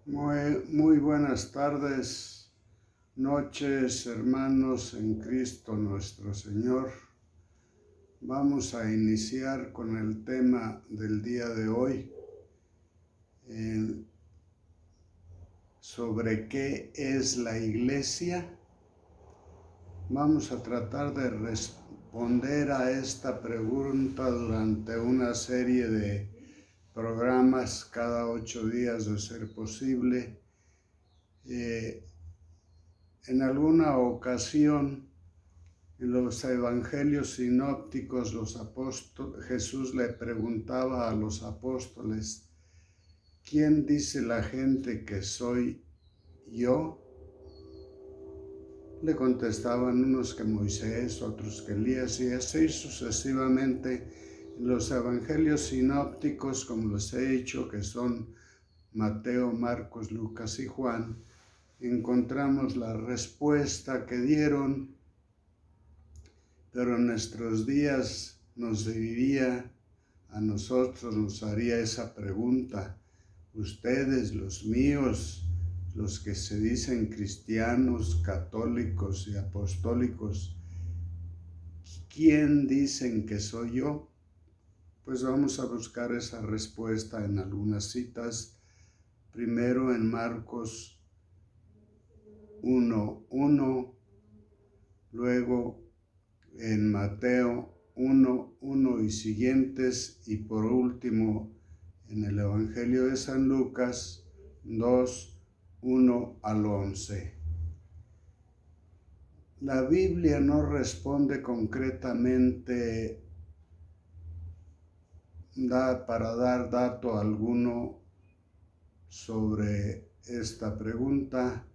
Muy buenas tardes, noches, hermanos en Cristo nuestro Señor. Vamos a iniciar con el tema del día de hoy, sobre qué es la Iglesia. Vamos a tratar de responder a esta pregunta durante una serie de programas cada 8 días de ser posible. En alguna ocasión, en los evangelios sinópticos, Jesús le preguntaba a los apóstoles: ¿quién dice la gente que soy yo? Le contestaban unos que Moisés, otros que Elías, y así sucesivamente. En los evangelios sinópticos, como les he dicho, que son Mateo, Marcos, Lucas y Juan, encontramos la respuesta que dieron, pero en nuestros días nos haría esa pregunta: ustedes, los míos, los que se dicen cristianos, católicos y apostólicos, ¿quién dicen que soy yo? Pues vamos a buscar esa respuesta en algunas citas. Primero en Marcos 1:1, luego en Mateo 1:1 y siguientes, y por último en el Evangelio de San Lucas 2:1 al 11. La Biblia no responde concretamente para dar dato alguno sobre esta pregunta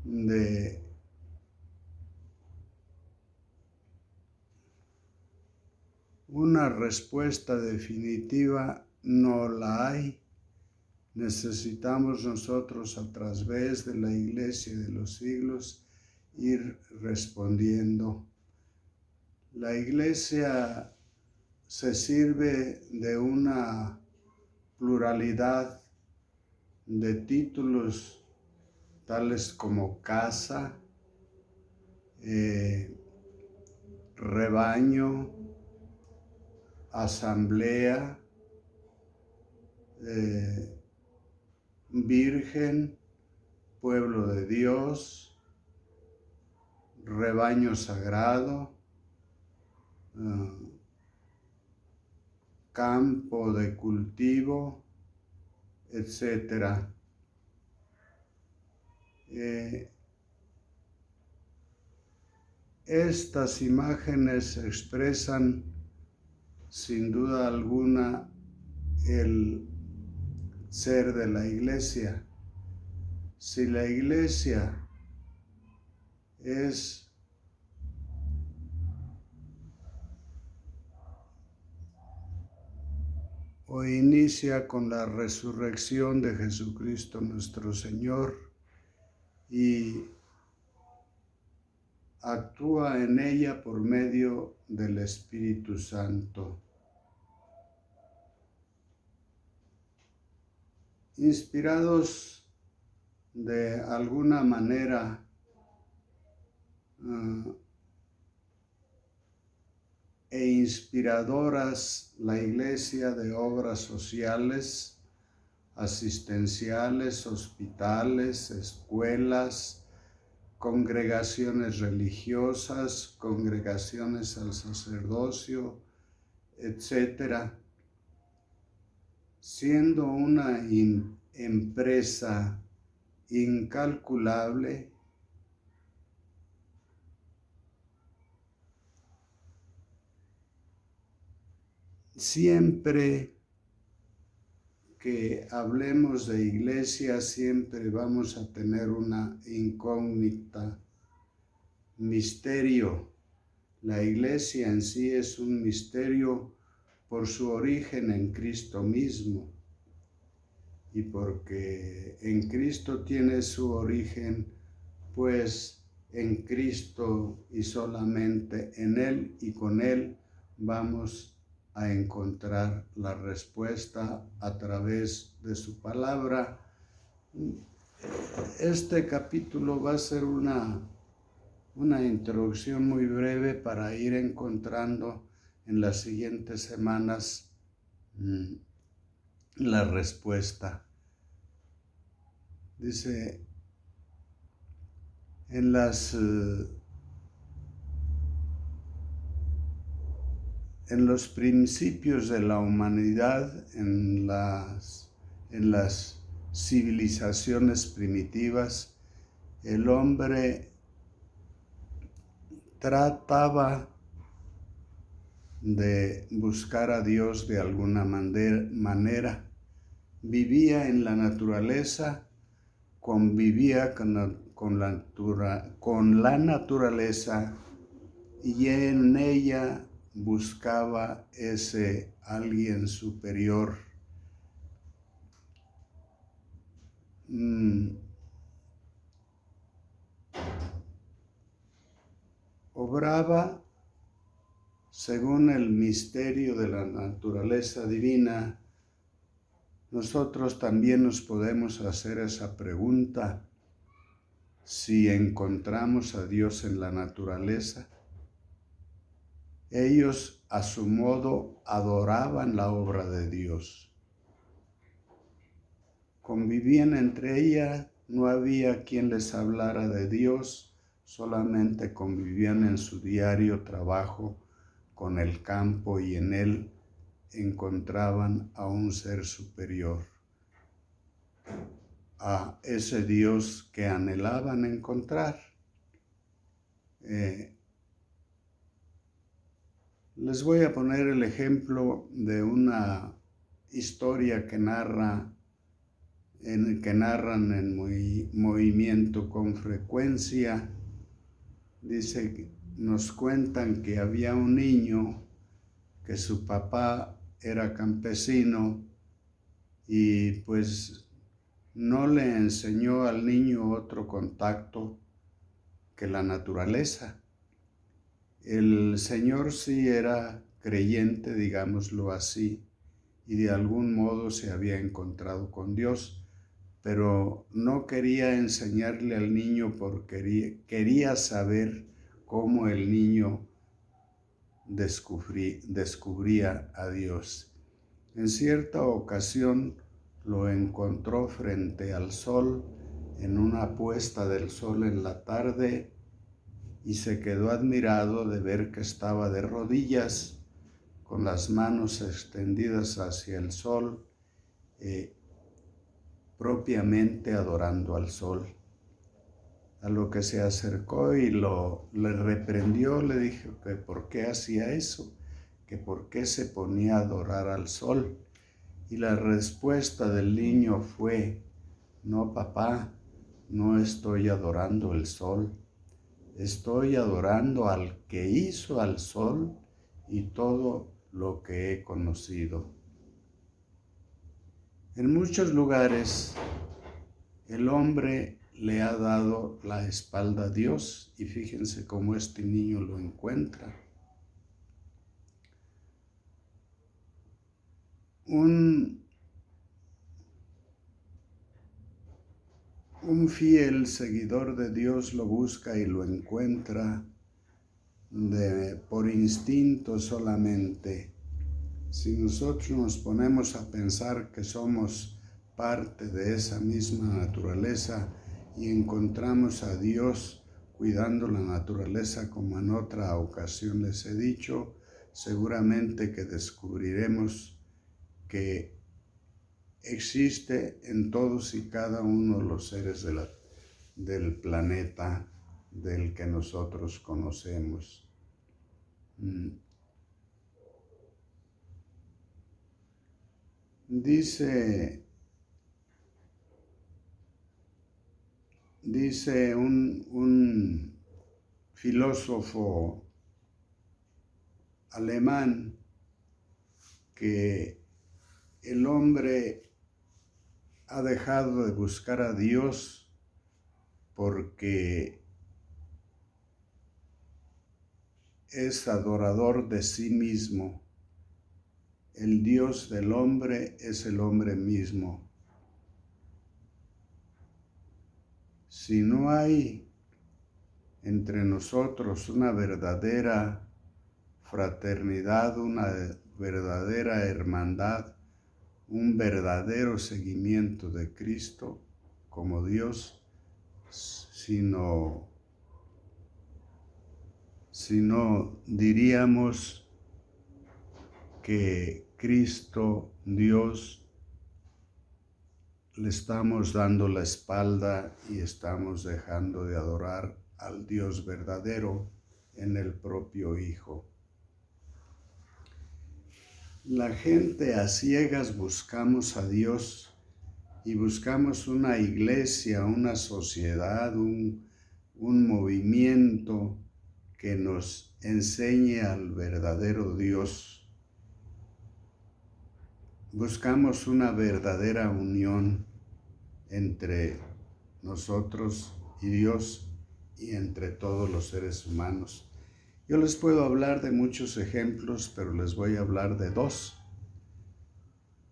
de una respuesta definitiva. No la hay. Necesitamos nosotros, a través de la Iglesia de los siglos, ir respondiendo. La Iglesia se sirve de una pluralidad de títulos, tales como casa, rebaño, asamblea, virgen, pueblo de Dios, rebaño sagrado, campo de cultivo, etc. Estas imágenes expresan sin duda alguna el ser de la Iglesia. Si la Iglesia es o inicia con la resurrección de Jesucristo nuestro Señor y actúa en ella por medio del Espíritu Santo. Inspirados de alguna manera e inspiradoras, la Iglesia de obras sociales, asistenciales, hospitales, escuelas, congregaciones religiosas, congregaciones al sacerdocio, etc., siendo una empresa incalculable, siempre que hablemos de Iglesia, siempre vamos a tener una incógnita, misterio. La Iglesia en sí es un misterio por su origen en Cristo mismo, y porque en Cristo tiene su origen, pues en Cristo y solamente en Él y con Él vamos a encontrar la respuesta a través de su palabra. Este capítulo va a ser una introducción muy breve para ir encontrando en las siguientes semanas la respuesta. Dice, en los principios de la humanidad, en las civilizaciones primitivas, el hombre trataba de buscar a Dios de alguna manera. Vivía en la naturaleza, convivía con la naturaleza y en ella buscaba ese alguien superior. Obraba según el misterio de la naturaleza divina. Nosotros también nos podemos hacer esa pregunta: si encontramos a Dios en la naturaleza. Ellos, a su modo, adoraban la obra de Dios. Convivían entre ellas, no había quien les hablara de Dios, solamente convivían en su diario trabajo con el campo y en él encontraban a un ser superior, a ese Dios que anhelaban encontrar. Les voy a poner el ejemplo de una historia que narran en Movimiento con Frecuencia. Dice, nos cuentan que había un niño que su papá era campesino y pues no le enseñó al niño otro contacto que la naturaleza. El señor sí era creyente, digámoslo así, y de algún modo se había encontrado con Dios, pero no quería enseñarle al niño porque quería saber cómo el niño descubría a Dios. En cierta ocasión lo encontró frente al sol en una puesta del sol en la tarde y se quedó admirado de ver que estaba de rodillas con las manos extendidas hacia el sol, propiamente adorando al sol. A lo que se acercó y le reprendió, le dijo que por qué hacía eso, que por qué se ponía a adorar al sol. Y la respuesta del niño fue: no, papá, no estoy adorando el sol, estoy adorando al que hizo al sol y todo lo que he conocido. En muchos lugares el hombre le ha dado la espalda a Dios y fíjense cómo este niño lo encuentra. Un fiel seguidor de Dios lo busca y lo encuentra por instinto solamente. Si nosotros nos ponemos a pensar que somos parte de esa misma naturaleza y encontramos a Dios cuidando la naturaleza como en otra ocasión les he dicho, seguramente que descubriremos que existe en todos y cada uno de los seres del planeta del que nosotros conocemos. Dice un filósofo alemán que el hombre ha dejado de buscar a Dios porque es adorador de sí mismo. el Dios del hombre es el hombre mismo. Si no hay entre nosotros una verdadera fraternidad, una verdadera hermandad, un verdadero seguimiento de Cristo como Dios, sino diríamos que Cristo, Dios, le estamos dando la espalda y estamos dejando de adorar al Dios verdadero en el propio Hijo. La gente a ciegas buscamos a Dios y buscamos una iglesia, una sociedad, un movimiento que nos enseñe al verdadero Dios. Buscamos una verdadera unión entre nosotros y Dios y entre todos los seres humanos. Yo les puedo hablar de muchos ejemplos, pero les voy a hablar de dos.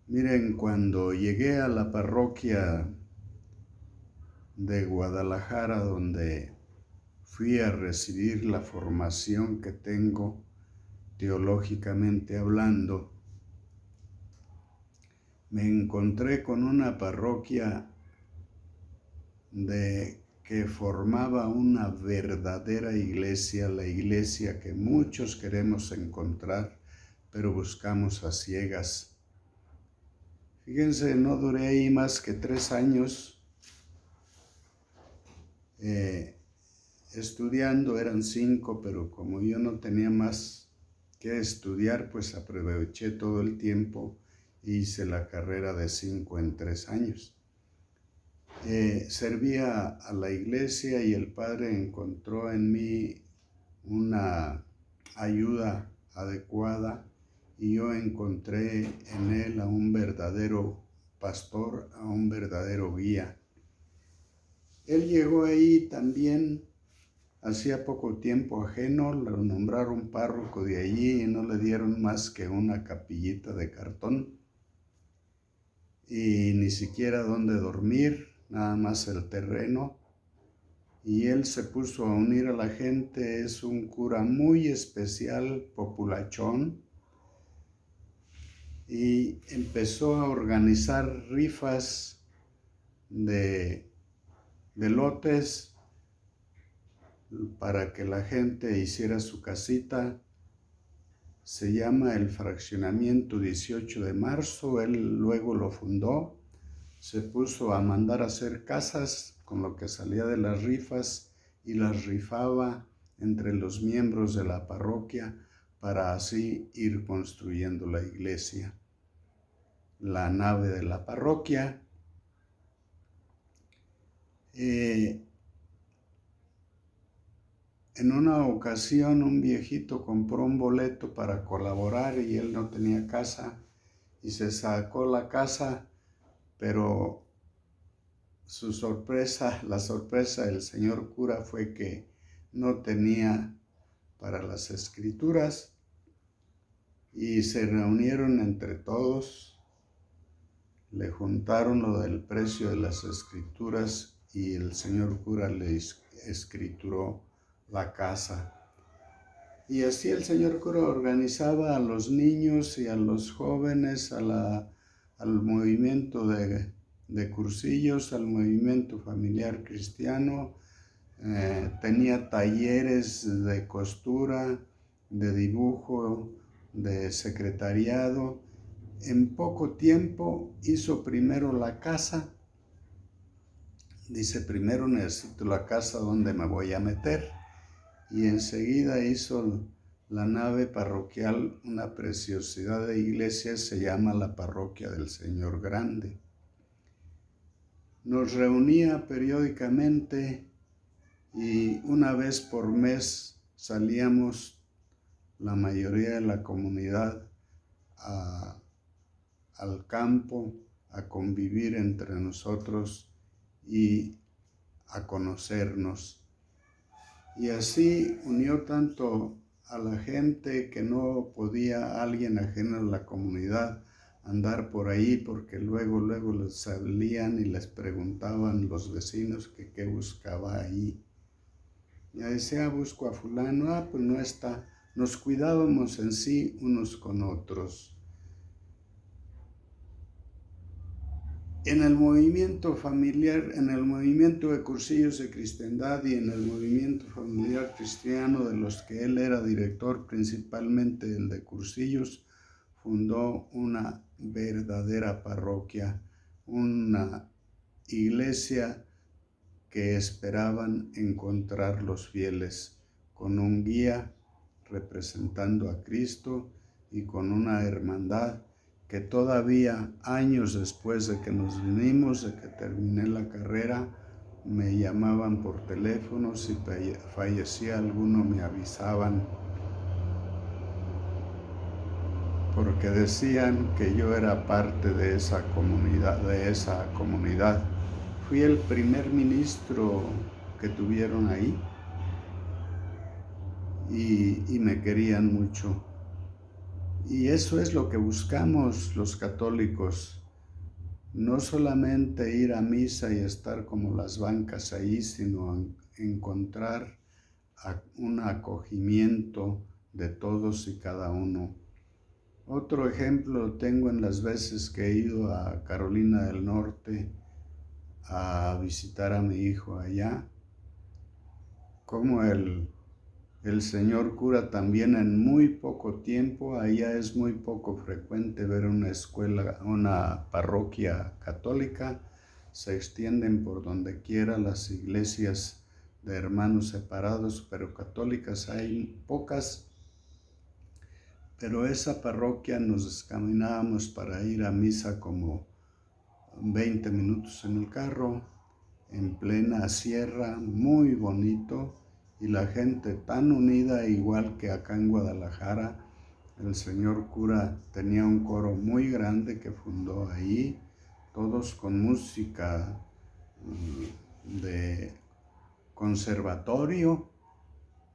Miren, cuando llegué a la parroquia de Guadalajara, donde fui a recibir la formación que tengo teológicamente hablando, me encontré con una parroquia que formaba una verdadera iglesia, la iglesia que muchos queremos encontrar, pero buscamos a ciegas. Fíjense, no duré ahí más que 3 años estudiando, eran 5, pero como yo no tenía más que estudiar, pues aproveché todo el tiempo e hice la carrera de 5 en 3 años. Servía a la iglesia y el Padre encontró en mí una ayuda adecuada y yo encontré en él a un verdadero pastor, a un verdadero guía. Él llegó ahí también hacía poco tiempo ajeno, lo nombraron párroco de allí y no le dieron más que una capillita de cartón y ni siquiera dónde dormir, nada más el terreno. Y él se puso a unir a la gente, es un cura muy especial, populachón, y empezó a organizar rifas de lotes para que la gente hiciera su casita. Se llama el Fraccionamiento 18 de Marzo, él luego lo fundó, se puso a mandar a hacer casas con lo que salía de las rifas y las rifaba entre los miembros de la parroquia para así ir construyendo la iglesia. La nave de la parroquia. En una ocasión un viejito compró un boleto para colaborar y él no tenía casa y se sacó la casa, pero la sorpresa del señor cura fue que no tenía para las escrituras y se reunieron entre todos, le juntaron lo del precio de las escrituras y el señor cura le escrituró la casa. Y así el señor cura organizaba a los niños y a los jóvenes, al movimiento de cursillos, al movimiento familiar cristiano. Tenía talleres de costura, de dibujo, de secretariado. En poco tiempo hizo primero la casa. Dice, primero necesito la casa donde me voy a meter. Y enseguida hizo la nave parroquial, una preciosidad de iglesia, se llama la Parroquia del Señor Grande. Nos reunía periódicamente y una vez por mes salíamos la mayoría de la comunidad al campo a convivir entre nosotros y a conocernos. Y así unió tanto a la gente que no podía alguien ajeno a la comunidad andar por ahí, porque luego les salían y les preguntaban los vecinos que qué buscaba ahí. Ya decía, busco a fulano, pues no está. Nos cuidábamos en sí unos con otros. En el movimiento familiar, en el movimiento de cursillos de cristiandad y en el movimiento familiar cristiano de los que él era director, principalmente el de cursillos, fundó una verdadera parroquia, una iglesia que esperaban encontrar los fieles, con un guía representando a Cristo y con una hermandad que todavía años después de que nos vinimos, de que terminé la carrera, me llamaban por teléfono, si fallecía alguno me avisaban, porque decían que yo era parte de esa comunidad. Fui el primer ministro que tuvieron ahí y me querían mucho. Y eso es lo que buscamos los católicos, no solamente ir a misa y estar como las bancas ahí, sino encontrar un acogimiento de todos y cada uno. Otro ejemplo tengo en las veces que he ido a Carolina del Norte a visitar a mi hijo allá, como el señor cura también en muy poco tiempo, allá es muy poco frecuente ver una escuela, una parroquia católica, se extienden por donde quiera las iglesias de hermanos separados, pero católicas hay pocas, pero esa parroquia nos descaminábamos para ir a misa como 20 minutos en el carro, en plena sierra, muy bonito, y la gente tan unida, igual que acá en Guadalajara. El señor cura tenía un coro muy grande que fundó ahí, todos con música de conservatorio,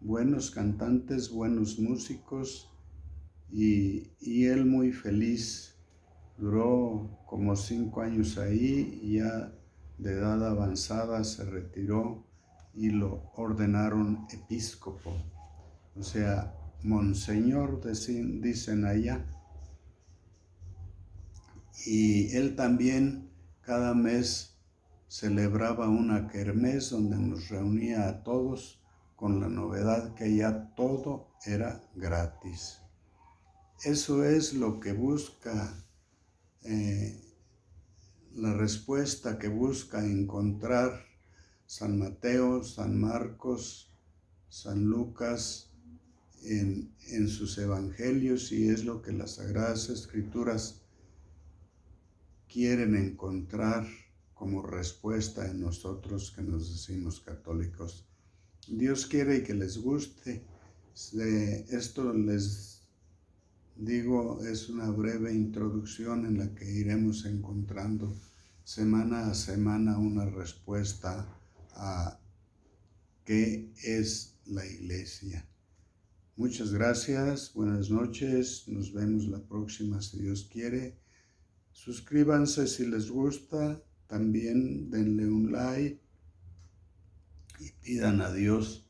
buenos cantantes, buenos músicos, y él muy feliz. Duró como 5 años ahí y ya de edad avanzada se retiró y lo ordenaron episcopo, o sea, monseñor dicen allá. Y él también cada mes celebraba una kermés donde nos reunía a todos con la novedad que ya todo era gratis. Eso es lo que busca la respuesta que busca encontrar San Mateo, San Marcos, San Lucas en sus evangelios, y es lo que las Sagradas Escrituras quieren encontrar como respuesta en nosotros que nos decimos católicos. Dios quiere que les guste. Esto les digo, es una breve introducción en la que iremos encontrando semana a semana una respuesta a qué es la Iglesia. Muchas gracias, buenas noches, nos vemos la próxima si Dios quiere. Suscríbanse si les gusta, también denle un like y pidan a Dios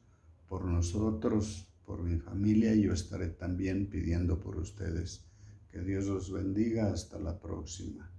por nosotros, por mi familia, y yo estaré también pidiendo por ustedes. Que Dios los bendiga, hasta la próxima.